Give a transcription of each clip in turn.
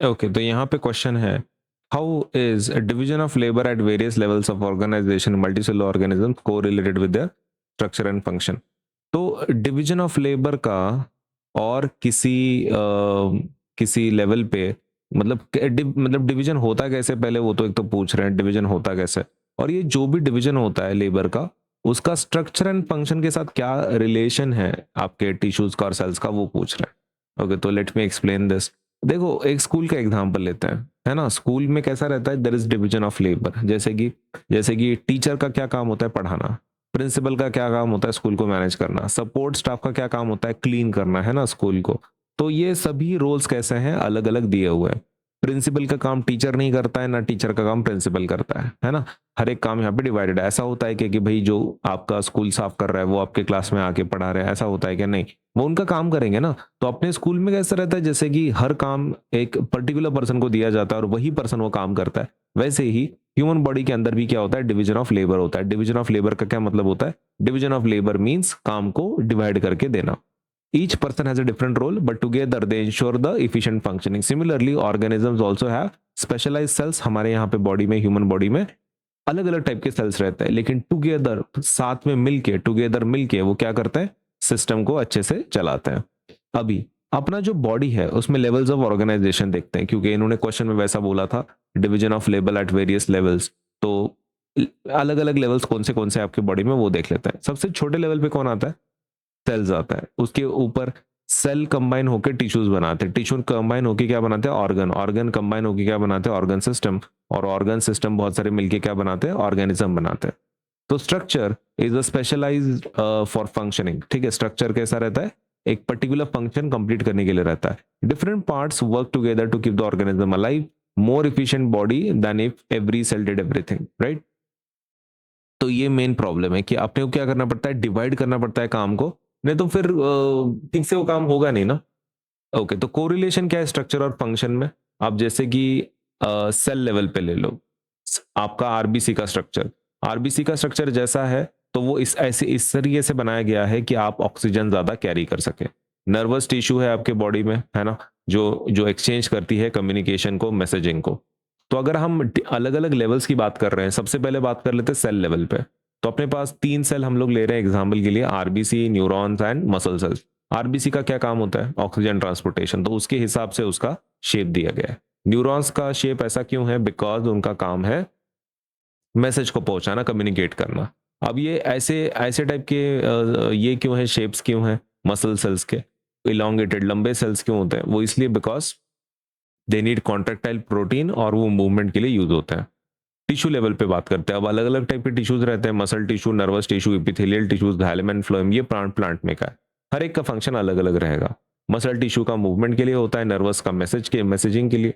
Okay, तो यहाँ पे क्वेश्चन है, how is division of labour at various levels of organisation multicellular organism correlated with their structure and function? तो division of labour का और किसी लेवल पे मतलब डिवीजन होता कैसे, पहले वो तो एक तो पूछ रहे हैं डिवीजन होता कैसे, और ये जो भी डिवीजन होता है लेबर का उसका स्ट्रक्चर एंड फंक्शन के साथ क्या रिलेशन है आपके टिश्यूज का और सेल्स का, वो पूछ रहे हैं। ओके, तो लेट मी एक्सप्लेन दिस। देखो, एक स्कूल का एग्जांपल लेते हैं, है ना। स्कूल में कैसा रहता है, there is division of labour. जैसे कि टीचर का क्या काम होता है, पढ़ाना। प्रिंसिपल का क्या काम होता है, स्कूल को मैनेज करना। सपोर्ट स्टाफ का क्या काम होता है, क्लीन करना, है ना, स्कूल को। तो ये सभी रोल्स कैसे हैं, अलग अलग दिए हुए हैं। प्रिंसिपल का काम टीचर नहीं करता है, ना टीचर का काम प्रिंसिपल करता है ना। हर एक काम यहाँ पे डिवाइडेड है। ऐसा होता है कि भाई जो आपका स्कूल साफ कर रहा है वो आपके क्लास में आके पढ़ा रहे हैं, ऐसा होता है कि नहीं, वो उनका काम करेंगे ना। तो अपने स्कूल में कैसा रहता है, जैसे कि हर काम एक पर्टिकुलर पर्सन को दिया जाता है और वही पर्सन वो काम करता है, वैसे ही ह्यूमन बॉडी के अंदर भी क्या होता है, डिवीजन ऑफ लेबर होता है। डिवीजन ऑफ लेबर का क्या मतलब होता है, डिवीजन ऑफ लेबर मींस काम को डिवाइड करके देना। Each person has a different role, but together they ensure the efficient functioning. Similarly, organisms also have specialized cells. हमारे यहाँ पे बॉडी में, ह्यूमन बॉडी में अलग अलग टाइप के सेल्स रहते हैं, लेकिन टुगेदर, साथ में मिलके वो क्या करते हैं, सिस्टम को अच्छे से चलाते हैं। अभी अपना जो बॉडी है उसमें लेवल्स ऑफ ऑर्गेनाइजेशन देखते हैं, क्योंकि इन्होंने क्वेश्चन में वैसा बोला था, division of labour at various levels. तो अलग अलग लेवल्स कौन से आपके बॉडी में, वो देख लेते हैं। सबसे छोटे लेवल पे कौन आता है, सेल्स आता है। उसके ऊपर सेल कंबाइन होकर टिश्यूज बनाते हैं, टिश्यू कंबाइन होकर क्या बनाते हैं, ऑर्गन कंबाइन होकर क्या बनाते हैं, ऑर्गन सिस्टम, और ऑर्गन सिस्टम बहुत सारे मिलके क्या बनाते हैं, ऑर्गेनिज्म बनाते हैं। तो structure is a specialised for functioning. ठीक है, स्ट्रक्चर कैसा रहता है, एक पर्टिकुलर फंक्शन कंप्लीट करने के लिए रहता है। Different parts work together to keep the organism alive, more efficient body than if every cell did everything, right. तो ये मेन प्रॉब्लम है कि अपने को क्या करना पड़ता है, डिवाइड करना पड़ता है काम को, नहीं तो फिर ठीक से वो काम होगा नहीं ना। ओके, तो कोरिलेशन क्या है स्ट्रक्चर और फंक्शन में। आप जैसे कि सेल लेवल पे ले लो, आपका आरबीसी का स्ट्रक्चर, आरबीसी का स्ट्रक्चर जैसा है तो वो इस तरीके से बनाया गया है कि आप ऑक्सीजन ज्यादा कैरी कर सके। नर्वस टिश्यू है आपके बॉडी में, है ना, जो जो एक्सचेंज करती है कम्युनिकेशन को, मैसेजिंग को। तो अगर हम अलग अलग लेवल्स की बात कर रहे हैं, सबसे पहले बात कर लेते हैं सेल लेवल पे। तो अपने पास 3 सेल हम लोग ले रहे हैं एग्जाम्पल के लिए, RBC, neurons and muscle cells. RBC का क्या काम होता है, ऑक्सीजन ट्रांसपोर्टेशन, तो उसके हिसाब से उसका शेप दिया गया है। न्यूरॉन्स का शेप ऐसा क्यों है, बिकॉज उनका काम है मैसेज को पहुंचाना, कम्युनिकेट करना। अब ये ऐसे ऐसे टाइप के ये क्यों है, शेप्स क्यों है मसल सेल्स के, इलोंगेटेड लंबे सेल्स क्यों होते हैं, वो इसलिए because they need contractile protein, और वो मूवमेंट के लिए यूज होता है। टिश्यू लेवल पे बात करते हैं, अब अलग अलग टाइप के टिश्यूज रहते हैं, muscle tissue, nervous tissue, epithelial tissues, xylem and phloem. ये प्लांट में का है, हर एक का फंक्शन अलग अलग रहेगा। मसल टिश्यू का मूवमेंट के लिए होता है, नर्वस का मैसेजिंग के लिए,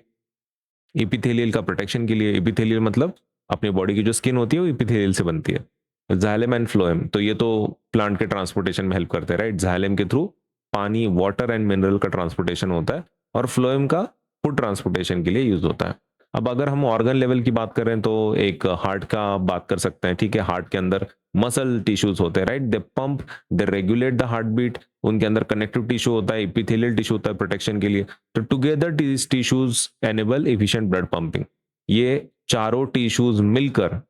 एपिथेलियल का प्रोटेक्शन के लिए। एपिथेलियल मतलब अपनी बॉडी की जो स्किन होती है वो एपिथेलियल से बनती है। जाइलम एंड फ्लोएम, तो ये तो प्लांट के ट्रांसपोर्टेशन में हेल्प करते हैं, राइट। जाइलम के थ्रू पानी, वाटर एंड मिनरल का ट्रांसपोर्टेशन होता है, और फ्लोएम का फूड ट्रांसपोर्टेशन के लिए यूज होता है। अब अगर हम ऑर्गन लेवल की बात करें तो एक हार्ट का बात कर सकते हैं, ठीक है। हार्ट के अंदर मसल टिश्यूज होते हैं, right, they pump, they regulate the heartbeat. उनके अंदर कनेक्टिव टिश्यू होता है, एपिथेलियल टिश्यू होता है प्रोटेक्शन के लिए। तो together these tissues enable efficient blood pumping. ये चारों टिश्यूज मिलकर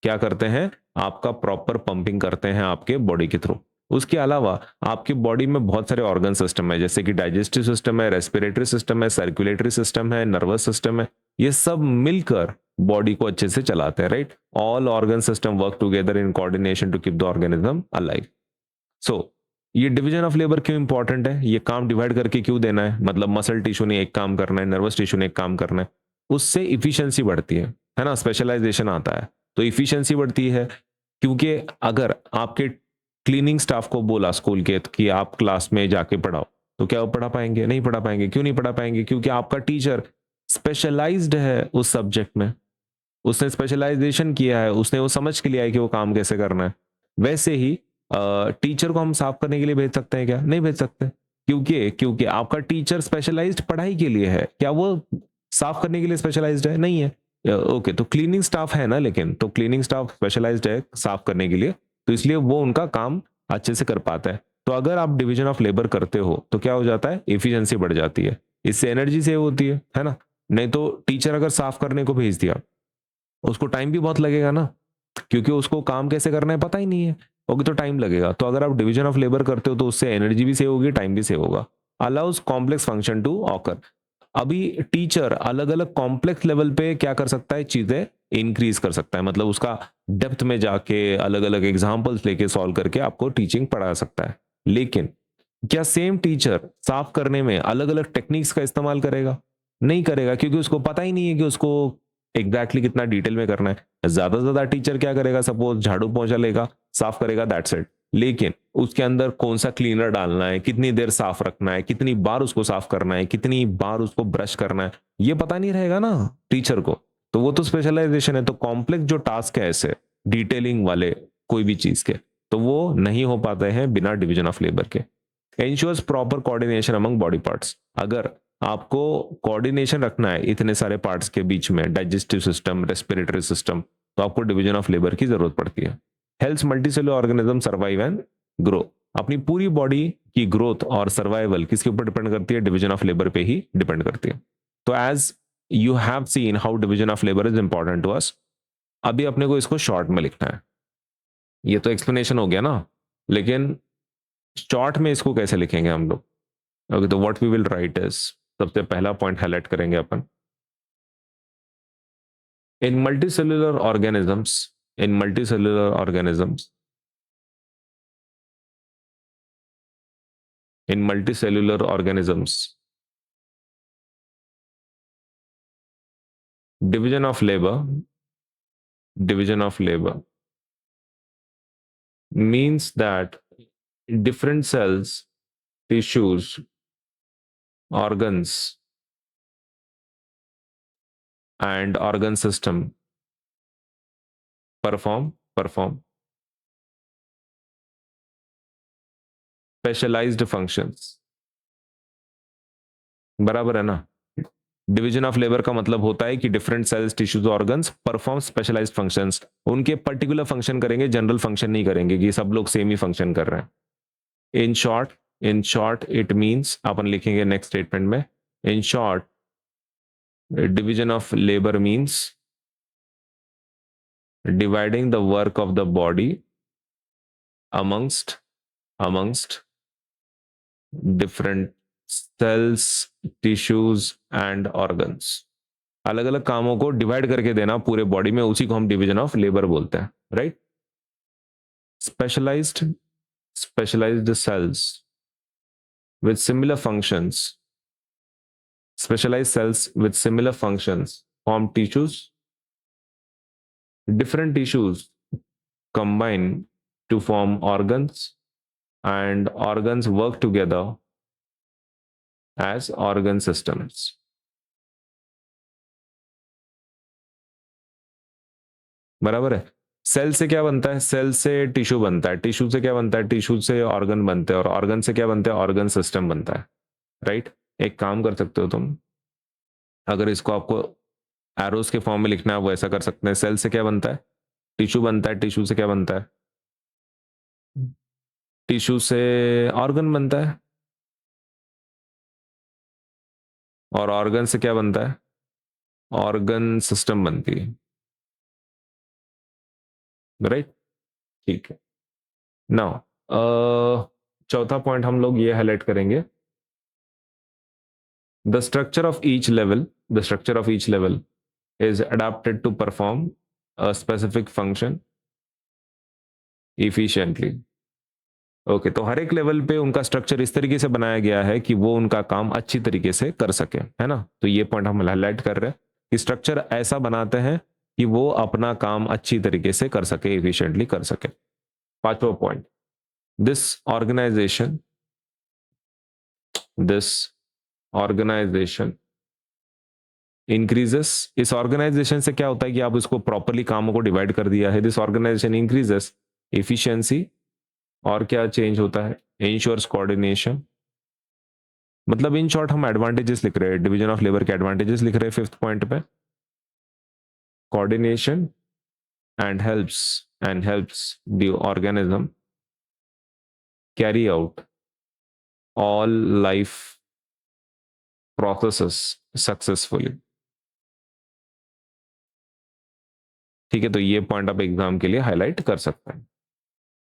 क्या करते हैं, आपका प्रॉपर पंपिंग करते हैं आपके बॉडी के थ्रू। उसके अलावा आपकी बॉडी में बहुत सारे ऑर्गन सिस्टम है, जैसे कि डाइजेस्टिव सिस्टम है, रेस्पिरेटरी सिस्टम है, सर्कुलेटरी सिस्टम है, नर्वस सिस्टम है। ये सब मिलकर बॉडी को अच्छे से चलाते हैं, right. All organ system work together in coordination to keep the organism alive. So ये डिवीजन ऑफ लेबर क्यों इंपॉर्टेंट है, ये काम डिवाइड करके क्यों देना है, मतलब मसल टिश्यू ने एक काम करना है, नर्वस टिश्यू ने एक काम करना है, उससे इफिशियंसी बढ़ती है ना, स्पेशलाइजेशन आता है, तो इफिशियंसी बढ़ती है। क्योंकि अगर आपके क्लीनिंग स्टाफ को बोला स्कूल के कि आप क्लास में जाके पढ़ाओ, तो क्या वो पढ़ा पाएंगे, नहीं पढ़ा पाएंगे। क्यों नहीं पढ़ा पाएंगे, क्योंकि आपका टीचर स्पेशलाइज्ड है उस सब्जेक्ट में, उसने स्पेशलाइजेशन किया है, उसने वो समझ के लिया है कि वो काम कैसे करना है। वैसे ही टीचर को हम साफ करने के लिए भेज सकते हैं क्या, नहीं भेज सकते, क्योंकि आपका टीचर स्पेशलाइज्ड पढ़ाई के लिए है, क्या वो साफ करने के लिए स्पेशलाइज्ड है, नहीं है। ओके, तो क्लीनिंग स्टाफ है ना, लेकिन तो क्लीनिंग स्टाफ स्पेशलाइज्ड है साफ करने के लिए, तो इसलिए वो उनका काम अच्छे से कर पाता है। तो अगर आप डिवीजन ऑफ लेबर करते हो तो क्या हो जाता है, एफिशिएंसी बढ़ जाती है, इससे एनर्जी सेव होती है ना। नहीं तो टीचर अगर साफ करने को भेज दिया, उसको टाइम भी बहुत लगेगा ना, क्योंकि उसको काम कैसे करना है पता ही नहीं है, ओके, तो टाइम लगेगा। तो अगर आप डिवीजन ऑफ लेबर करते हो तो उससे एनर्जी भी सेव होगी, टाइम भी सेव होगा। Allows complex function to occur. अभी टीचर अलग अलग कॉम्प्लेक्स लेवल पे क्या कर सकता है, चीजें इंक्रीज कर सकता है, मतलब उसका डेप्थ में जाके अलग अलग एग्जांपल्स लेके सॉल्व करके आपको टीचिंग पढ़ा सकता है। लेकिन क्या सेम टीचर साफ करने में अलग अलग टेक्निक्स का इस्तेमाल करेगा? नहीं करेगा, क्योंकि उसको पता ही नहीं है कि उसको एग्जैक्टली कितना डिटेल में करना है। ज्यादा से ज्यादा टीचर क्या करेगा, सपोज झाड़ू पोंछा लेगा, साफ करेगा, दैट्स इट। लेकिन उसके अंदर कौन सा क्लीनर डालना है, कितनी देर साफ रखना है, कितनी बार उसको साफ करना है, कितनी बार उसको ब्रश करना है, ये पता नहीं रहेगा ना टीचर को। तो वो तो स्पेशलाइजेशन है। तो कॉम्प्लेक्स जो टास्क है ऐसे डिटेलिंग वाले कोई भी चीज के, तो वो नहीं हो पाते हैं बिना डिवीजन ऑफ लेबर के। Ensures proper coordination among body parts. अगर आपको कोऑर्डिनेशन रखना है इतने सारे पार्ट्स के बीच में, डाइजेस्टिव सिस्टम, रेस्पिरेटरी सिस्टम, तो आपको डिवीजन ऑफ लेबर की जरूरत पड़ती है। Helps multicellular organism survive and grow. अपनी पूरी बॉडी की ग्रोथ और सर्वाइवल किसके ऊपर डिपेंड करती है? डिवीजन ऑफ लेबर पे ही डिपेंड करती है। तो as you have seen how division of labour is important to us, अभी अपने को इसको शॉर्ट में लिखना है। ये तो एक्सप्लेनेशन हो गया ना, लेकिन शॉर्ट में इसको कैसे लिखेंगे हम लोग? ओके, तो what we will write is, सबसे पहला पॉइंट हाईलाइट करेंगे अपन। In multicellular organisms, in multicellular organisms, in multicellular organisms, division of labor, division of labor means that different cells, tissues, organs, and organ system perform specialized functions। बराबर है ना? Division of labour का मतलब होता है कि different cells, tissues, organs perform specialised functions. उनके particular function करेंगे, जनरल फंक्शन नहीं करेंगे कि सब लोग सेम ही फंक्शन कर रहे हैं। इन शॉर्ट इट मींस, अपन लिखेंगे नेक्स्ट स्टेटमेंट में, in short division of labor means dividing the work of the body amongst different cells, tissues and organs। अलग अलग कामों को डिवाइड करके देना पूरे बॉडी में, उसी को हम डिवीजन ऑफ लेबर बोलते हैं, right? Specialised cells with similar functions, specialized cells with similar functions form tissues। Different tissues combine to form organs, and organs work together as organ systems। बराबर है? सेल से क्या बनता है? सेल से tissue बनता है, टिश्यू से क्या बनता है? टिश्यू से ऑर्गन बनते हैं, और ऑर्गन से क्या बनता है? ऑर्गन सिस्टम बनता है, राइट? एक काम कर सकते हो तुम, अगर इसको आपको एरोस के फॉर्म में लिखना है वो ऐसा कर सकते हैं। सेल से क्या बनता है? टिश्यू बनता है, टिश्यू से क्या बनता है? टिश्यू से ऑर्गन बनता है, और ऑर्गन से क्या बनता है? ऑर्गन सिस्टम बनती है, राइट? ठीक है। नाउ चौथा पॉइंट हम लोग ये हाईलाइट करेंगे, the structure of each level, the structure of each level is adapted to perform a specific function efficiently। Okay, तो हर एक लेवल पे उनका स्ट्रक्चर इस तरीके से बनाया गया है कि वो उनका काम अच्छी तरीके से कर सके, है ना? तो ये पॉइंट हम हाईलाइट कर रहे हैं कि स्ट्रक्चर ऐसा बनाते हैं कि वो अपना काम अच्छी तरीके से कर सके, एफिशिएंटली कर सके। पांचवा पॉइंट, दिस ऑर्गेनाइजेशन इंक्रीजेस। इस ऑर्गेनाइजेशन से क्या होता है कि आप इसको प्रॉपरली कामों को डिवाइड कर दिया है। दिस ऑर्गेनाइजेशन इंक्रीजेस एफिशिएंसी, और क्या चेंज होता है? Ensures coordination. मतलब इन शॉर्ट हम एडवांटेजेस लिख रहे हैं, डिवीजन ऑफ लेबर के एडवांटेजेस लिख रहे हैं फिफ्थ पॉइंट पे। कोऑर्डिनेशन and helps the organism carry out all life processes successfully। ठीक है, तो ये पॉइंट आप एग्जाम के लिए हाईलाइट कर सकते हैं।